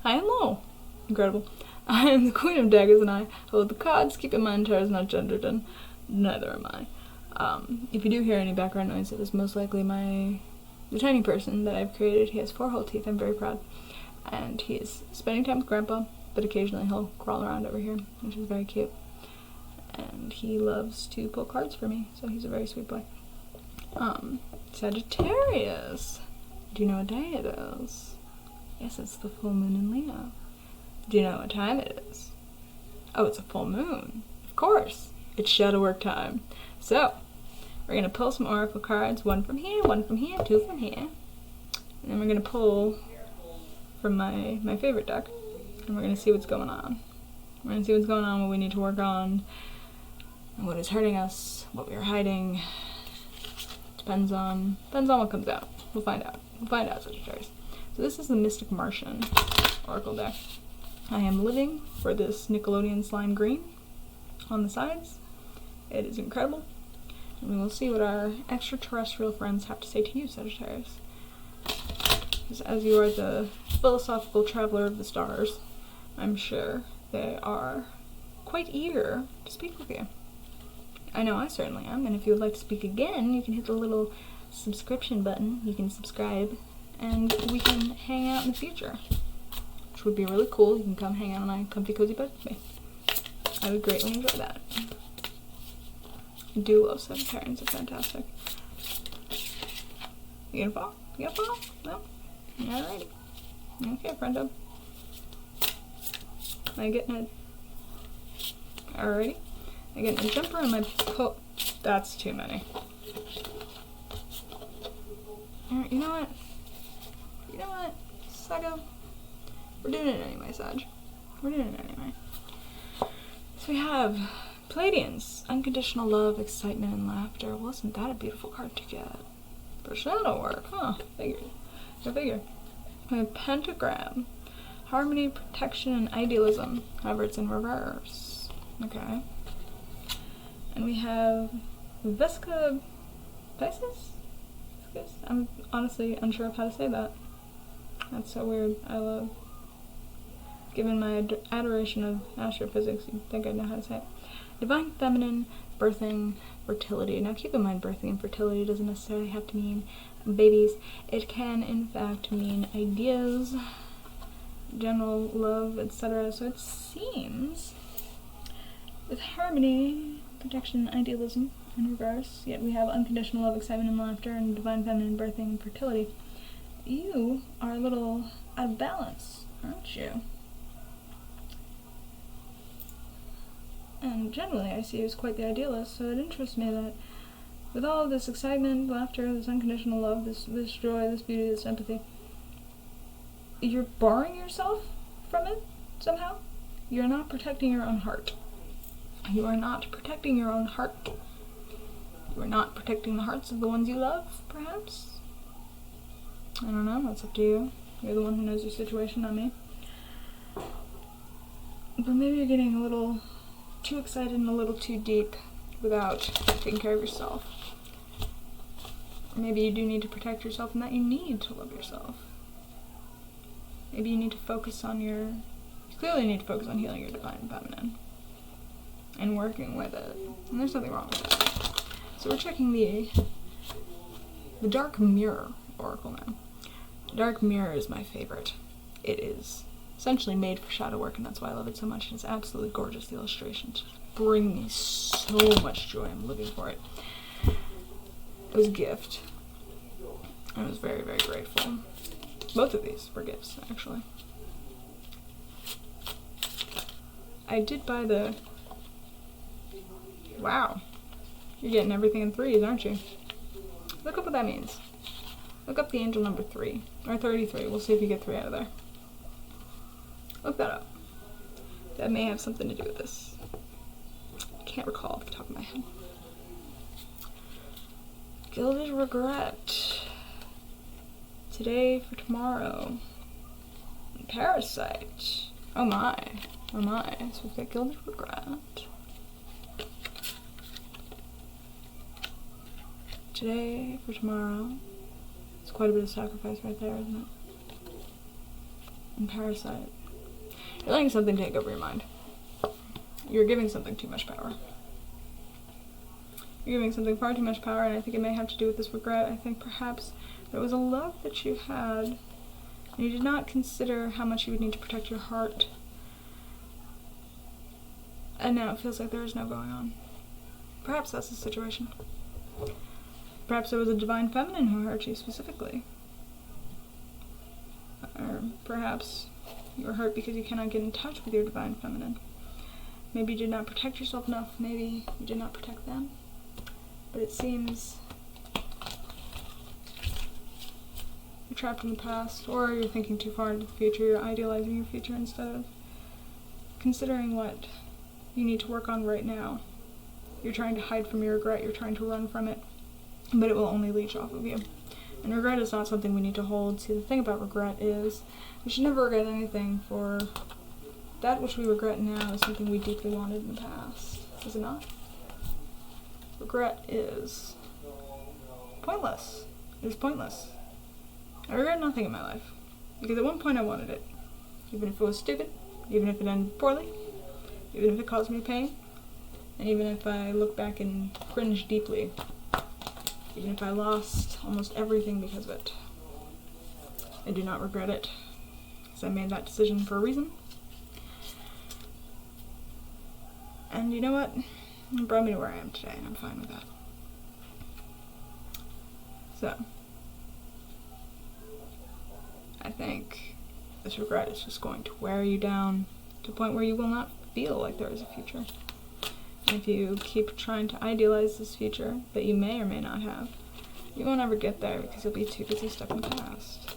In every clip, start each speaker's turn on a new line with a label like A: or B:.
A: high and low. Incredible. I am the Queen of Daggers and I hold the cards. Keep in mind, tarot is not gendered and neither am I. If you do hear any background noise, it is most likely the tiny person that I've created. He has 4 whole teeth, I'm very proud. And he is spending time with Grandpa, but occasionally he'll crawl around over here, which is very cute. And he loves to pull cards for me, so he's a very sweet boy. Sagittarius. Do you know what day it is? Yes, it's the full moon in Leo. Do you know what time it is? Oh, it's a full moon. Of course. It's shadow work time. So, we're going to pull some oracle cards, 1 from here, 1 from here, 2 from here. And then we're going to pull from my favorite deck, and we're going to see what's going on. We're going to see what's going on, what we need to work on, and what is hurting us, what we are hiding. Depends on what comes out. We'll find out. We'll find out, Sagittarius. So this is the Mystic Martian oracle deck. I am living for this Nickelodeon slime green on the sides. It is incredible. And we will see what our extraterrestrial friends have to say to you, Sagittarius. Because as you are the philosophical traveler of the stars, I'm sure they are quite eager to speak with you. I know I certainly am, and if you would like to speak again, you can hit the little subscription button. You can subscribe, and we can hang out in the future, which would be really cool. You can come hang out on my comfy cozy bed with me. I would greatly enjoy that. I do love Sagittarians, they're fantastic. You gonna fall? You gonna fall? No? Alrighty. Okay, friendo. Am I getting it? Alrighty. I get a jumper on my That's too many. Alright, you know what? You know what? Sago? We're doing it anyway, Sag. We're doing it anyway. So we have Palladians. Unconditional love, excitement, and laughter. Wasn't that a beautiful card to get? For shadow work, huh? Figured. I figured. We have Pentagram. Harmony, protection, and idealism. However, it's in reverse. Okay. And we have Vesca Pisces? I'm honestly unsure of how to say that. That's so weird. I love. Given my adoration of astrophysics, you'd think I'd know how to say it. Divine Feminine, birthing, fertility. Now keep in mind, birthing and fertility doesn't necessarily have to mean babies. It can, in fact, mean ideas, general love, etc. So it seems with harmony, protection, idealism in reverse, yet we have unconditional love, excitement, and laughter, and divine feminine, birthing, and fertility. You are a little out of balance, aren't you? And generally I see you as quite the idealist, so it interests me that with all of this excitement, laughter, this unconditional love, this joy, this beauty, this empathy, you're barring yourself from it somehow? You're not protecting your own heart. You are not protecting your own heart. You are not protecting the hearts of the ones you love, perhaps? I don't know, that's up to you. You're the one who knows your situation, not me. But maybe you're getting a little too excited and a little too deep without taking care of yourself. Or maybe you do need to protect yourself and that you need to love yourself. Maybe you need to focus on you clearly need to focus on healing your divine feminine and working with it. And there's nothing wrong with that. So we're checking the Dark Mirror Oracle now. Dark Mirror is my favorite. It is essentially made for shadow work, and that's why I love it so much. It's absolutely gorgeous. The illustrations bring me so much joy. I'm living for it. It was a gift. I was very, very grateful. Both of these were gifts, actually. I did buy the... Wow. You're getting everything in threes, aren't you? Look up what that means. Look up the angel number 3. Or 33. We'll see if you get 3 out of there. Look that up. That may have something to do with this. I can't recall off the top of my head. Gilded Regret. Today for tomorrow. Parasite. Oh my. Oh my. So we've got Gilded Regret. Today for tomorrow. It's quite a bit of sacrifice right there, isn't it? and Parasite. You're letting something take over your mind. You're giving something too much power. You're giving something far too much power, and I think it may have to do with this regret. I think perhaps there was a love that you had, and you did not consider how much you would need to protect your heart. And now it feels like there is no going on. Perhaps that's the situation. Perhaps there was a divine feminine who hurt you specifically. Or perhaps you were hurt because you cannot get in touch with your divine feminine. Maybe you did not protect yourself enough. Maybe you did not protect them. But it seems you're trapped in the past, or you're thinking too far into the future. You're idealizing your future instead of considering what you need to work on right now. You're trying to hide from your regret. You're trying to run from it, but it will only leech off of you. And regret is not something we need to hold. See, the thing about regret is we should never regret anything, for that which we regret now is something we deeply wanted in the past. Is it not? Regret is pointless. It is pointless. I regret nothing in my life, because at one point I wanted it. Even if it was stupid, even if it ended poorly, even if it caused me pain, and even if I look back and cringe deeply, even if I lost almost everything because of it, I do not regret it, because I made that decision for a reason. And you know what? It brought me to where I am today, and I'm fine with that. So, I think this regret is just going to wear you down to a point where you will not feel like there is a future. And if you keep trying to idealize this future that you may or may not have, you won't ever get there because you'll be too busy stuck in the past.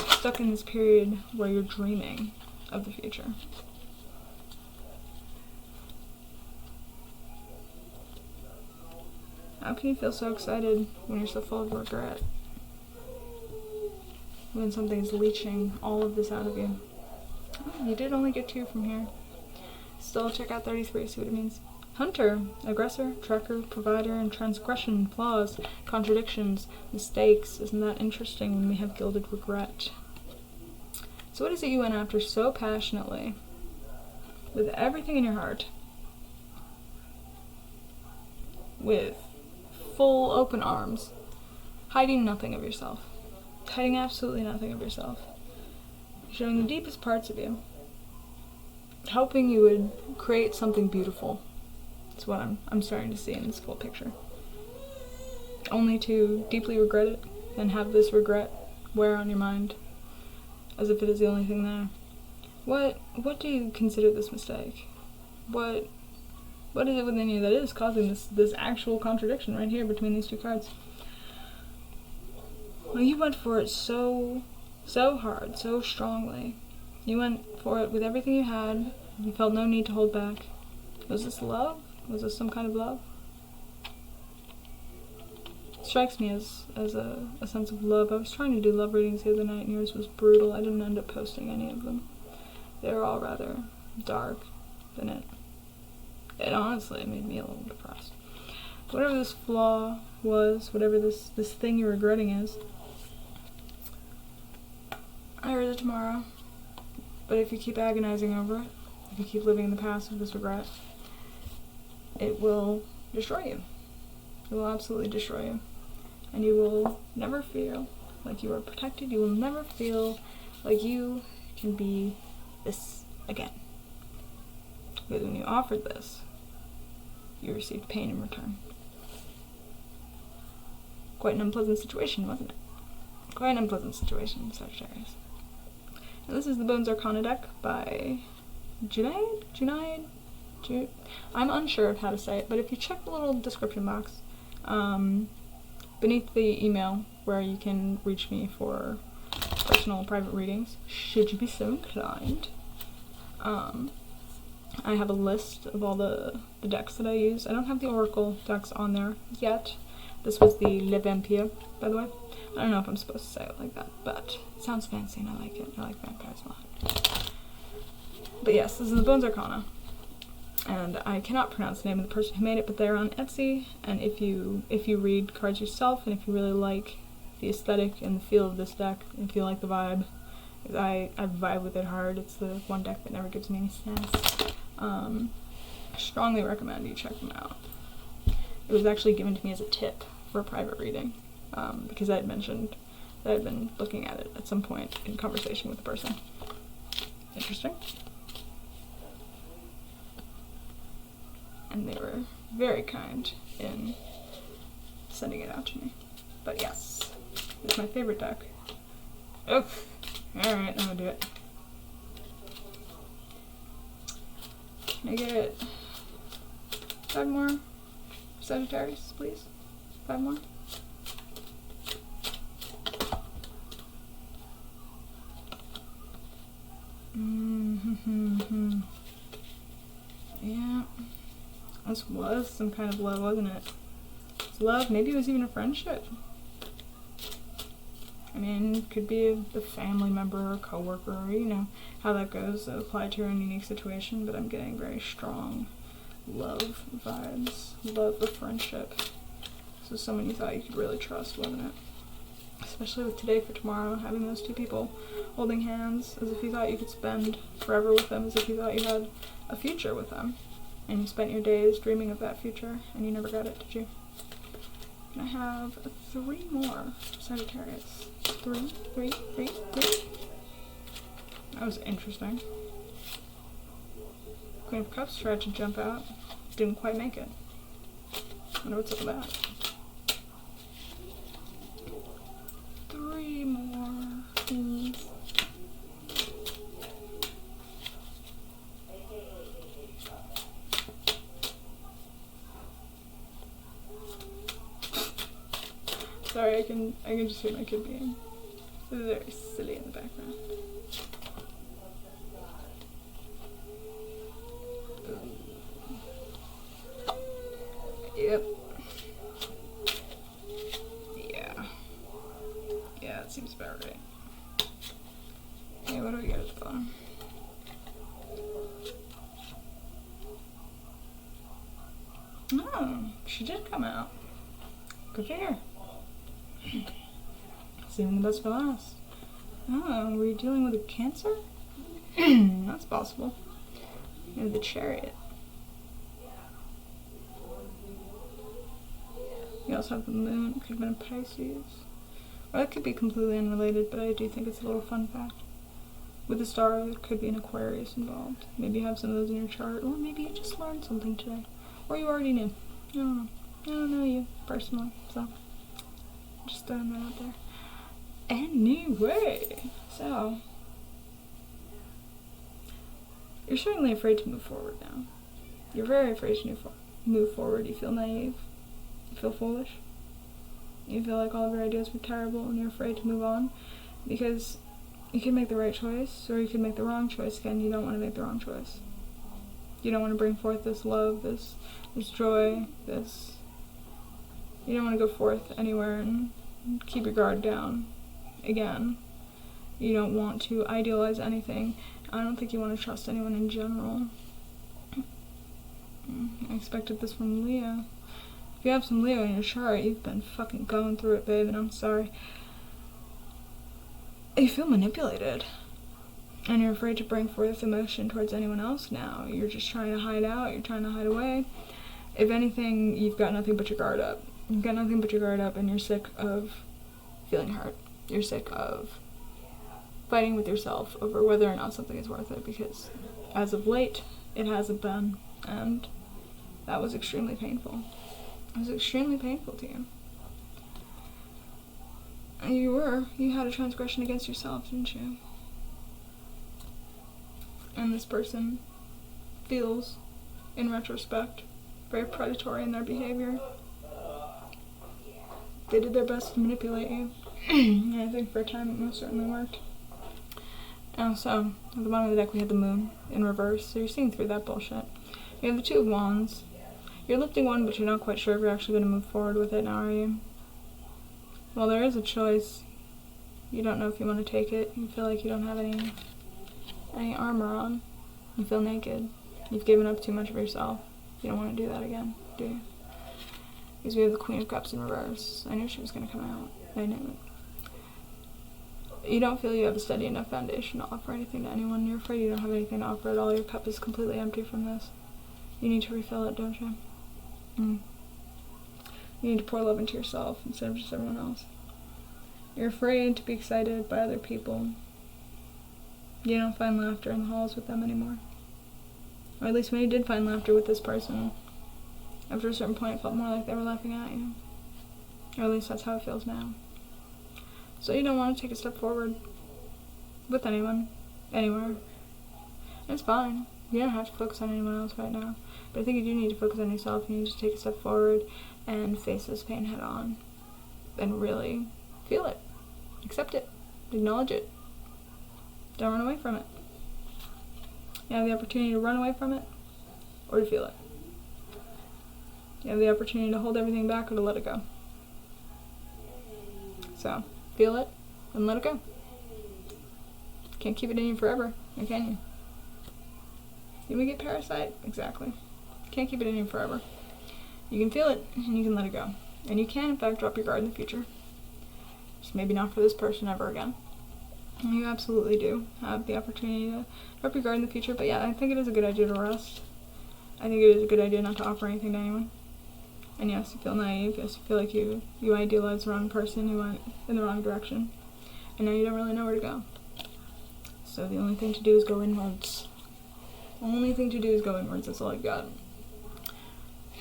A: Stuck in this period where you're dreaming of the future. How can you feel so excited when you're so full of regret? When something's leeching all of this out of you. Oh, you did only get 2 from here. Still, check out 33, see what it means. Hunter, aggressor, tracker, provider, and transgression, flaws, contradictions, mistakes. Isn't that interesting when we have gilded regret? So what is it you went after so passionately, with everything in your heart, with full open arms, hiding nothing of yourself, hiding absolutely nothing of yourself, showing the deepest parts of you, hoping you would create something beautiful? That's what I'm starting to see in this full picture. Only to deeply regret it and have this regret wear on your mind as if it is the only thing there. What do you consider this mistake? What is it within you that is causing this actual contradiction right here between these 2 cards? Well, you went for it so hard, so strongly. You went for it with everything you had. You felt no need to hold back. Was this love? Was this some kind of love? It strikes me as a sense of love. I was trying to do love readings the other night, and yours was brutal. I didn't end up posting any of them. They were all rather dark than it. It honestly made me a little depressed. Whatever this flaw was, whatever this thing you're regretting is, I read it tomorrow. But if you keep agonizing over it, if you keep living in the past with this regret, it will destroy you. It will absolutely destroy you. And you will never feel like you are protected. You will never feel like you can be this again. Because when you offered this, you received pain in return. Quite an unpleasant situation, wasn't it? Quite an unpleasant situation, Sagittarius. And this is the Bones Arcana deck by Junaid? I'm unsure of how to say it, but if you check the little description box beneath the email where you can reach me for personal private readings, should you be so inclined, I have a list of all the decks that I use. I don't have the Oracle decks on there yet. This was the Le Vampire, by the way. I don't know if I'm supposed to say it like that, but it sounds fancy and I like it. I like vampires a lot. But yes, this is the Bones Arcana. And I cannot pronounce the name of the person who made it, but they're on Etsy. And if you read cards yourself, and if you really like the aesthetic and the feel of this deck, and if you like the vibe, I vibe with it hard. It's the one deck that never gives me any sense. I strongly recommend you check them out. It was actually given to me as a tip for a private reading, because I had mentioned that I'd been looking at it at some point in conversation with the person. Interesting. And they were very kind in sending it out to me. But yes, it's my favorite deck. Oh, alright, I'm gonna do it. Can I get 5 more Sagittarius, please? 5 more? Yeah. This was some kind of love, wasn't it? It's love, maybe it was even a friendship. I mean, it could be a family member or coworker, or, you know, how that goes, apply to your own unique situation, but I'm getting very strong love vibes, love of friendship. So someone you thought you could really trust, wasn't it? Especially with today for tomorrow, having those 2 people holding hands as if you thought you could spend forever with them, as if you thought you had a future with them. And you spent your days dreaming of that future, and you never got it, did you? Can I have 3 more Sagittarius? 3. That was interesting. Queen of Cups tried to jump out. Didn't quite make it. Wonder what's up with that. 3 more, please. Sorry, I can just hear my kid being very silly in the background. Yep. Yeah, that seems about right. Okay, what do we got at the bottom? Oh, she did come out. Good for her. Saving the best for last. Oh, were you dealing with a Cancer? That's possible. Maybe the Chariot. You also have the Moon. Could have been a Pisces. Or that could be completely unrelated, but I do think it's a little fun fact. With the star, there could be an Aquarius involved. Maybe you have some of those in your chart, or maybe you just learned something today. Or you already knew. I don't know. I don't know you, personally, so just throwing that out there. Anyway, so you're certainly afraid to move forward now. You're very afraid to move forward. You feel naive. You feel foolish. You feel like all of your ideas were terrible and you're afraid to move on because you can make the right choice or you can make the wrong choice again. You don't want to make the wrong choice. You don't want to bring forth this love, this joy, this... You don't want to go forth anywhere and keep your guard down again. You don't want to idealize anything. I don't think you want to trust anyone in general. I expected this from Leo. If you have some Leo in your chart, you've been fucking going through it, babe, and I'm sorry. You feel manipulated. And you're afraid to bring forth emotion towards anyone else now. You're just trying to hide out, you're trying to hide away. If anything, you've got nothing but your guard up. You've got nothing but your guard up, and you're sick of feeling hurt. You're sick of fighting with yourself over whether or not something is worth it, because as of late, it hasn't been, and that was extremely painful. It was extremely painful to you. And you had a transgression against yourself, didn't you? And this person feels, in retrospect, very predatory in their behavior. They did their best to manipulate you. And I think for a time it most certainly worked. And so, at the bottom of the deck we had the Moon in reverse, so you're seeing through that bullshit. You have the Two of Wands. You're lifting one, but you're not quite sure if you're actually going to move forward with it now, are you? Well, there is a choice. You don't know if you want to take it. You feel like you don't have any armor on. You feel naked. You've given up too much of yourself. You don't want to do that again, do you? Because we have the Queen of Cups in reverse. I knew she was going to come out. I knew it. You don't feel you have a steady enough foundation to offer anything to anyone. You're afraid you don't have anything to offer at all. Your cup is completely empty from this. You need to refill it, don't you? You need to pour love into yourself instead of just everyone else. You're afraid to be excited by other people. You don't find laughter in the halls with them anymore. Or at least when you did find laughter with this person, after a certain point it felt more like they were laughing at you. Or at least that's how it feels now. So you don't want to take a step forward with anyone, anywhere. And it's fine. You don't have to focus on anyone else right now. But I think you do need to focus on yourself. You need to take a step forward and face this pain head on. And really feel it. Accept it. Acknowledge it. Don't run away from it. You have the opportunity to run away from it or to feel it. You have the opportunity to hold everything back or to let it go. So, feel it and let it go. Can't keep it in you forever, or can you? You may get parasite, exactly. Can't keep it in you forever. You can feel it and you can let it go. And you can, in fact, drop your guard in the future. Just maybe not for this person ever again. And you absolutely do have the opportunity to drop your guard in the future, but yeah, I think it is a good idea to rest. I think it is a good idea not to offer anything to anyone. And yes, you feel naive, yes, you feel like you idealize the wrong person, you went in the wrong direction, and now you don't really know where to go. So the only thing to do is go inwards. Only thing to do is go inwards, that's all I've got.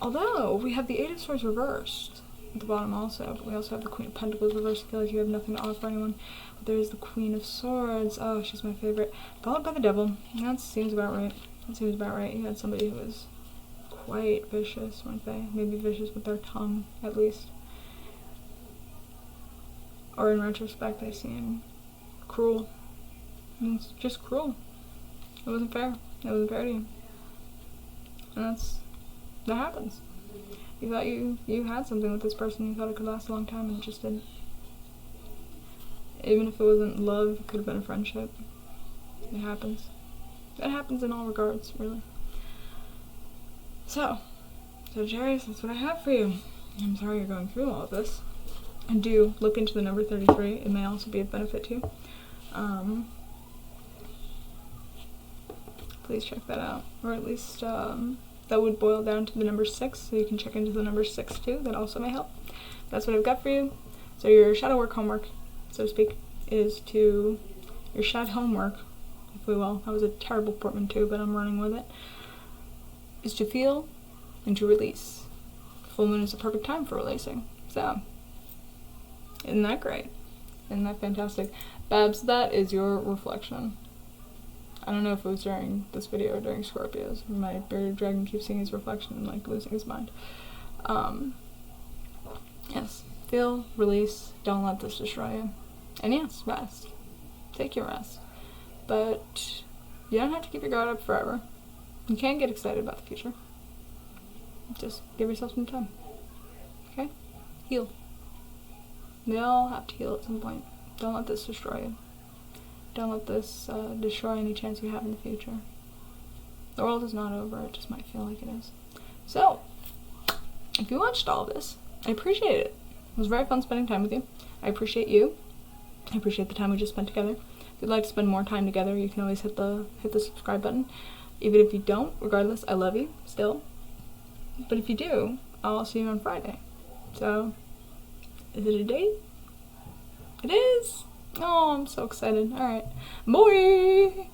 A: Although, we have the Eight of Swords reversed at the bottom also, but we also have the Queen of Pentacles reversed. I feel like you have nothing to offer anyone. But there's the Queen of Swords, oh, she's my favorite. Followed by the Devil, that seems about right. That seems about right. You had somebody who was quite vicious, weren't they? Maybe vicious with their tongue, at least. Or in retrospect, they seem cruel. It's just cruel. It wasn't fair. It wasn't fair to you. And that happens. You thought you had something with this person, you thought it could last a long time, and it just didn't. Even if it wasn't love, it could have been a friendship. It happens. It happens in all regards, really. So, Sagittarius, that's what I have for you. I'm sorry you're going through all of this. And do look into the number 33. It may also be of benefit to you. Please check that out. Or at least that would boil down to the number 6, so you can check into the number 6 too. That also may help. That's what I've got for you. So your shadow work homework, so to speak, is to your shadow homework, if we will. That was a terrible portmanteau, but I'm running with it. Is to feel and to release. Full moon is the perfect time for releasing. So, isn't that great? Isn't that fantastic? Babs, that is your reflection. I don't know if it was during this video or during Scorpios. My bearded dragon keeps seeing his reflection and like losing his mind. Yes, feel, release, don't let this destroy you. And yes, rest. Take your rest. But you don't have to keep your guard up forever. You can't get excited about the future. Just give yourself some time. Okay? Heal. We all have to heal at some point. Don't let this destroy you. Don't let this destroy any chance you have in the future. The world is not over, it just might feel like it is. So, if you watched all of this, I appreciate it. It was very fun spending time with you. I appreciate you. I appreciate the time we just spent together. If you'd like to spend more time together, you can always hit the subscribe button. Even if you don't, regardless, I love you still. But if you do, I'll see you on Friday. So, is it a date? It is! Oh, I'm so excited. Alright. Boy!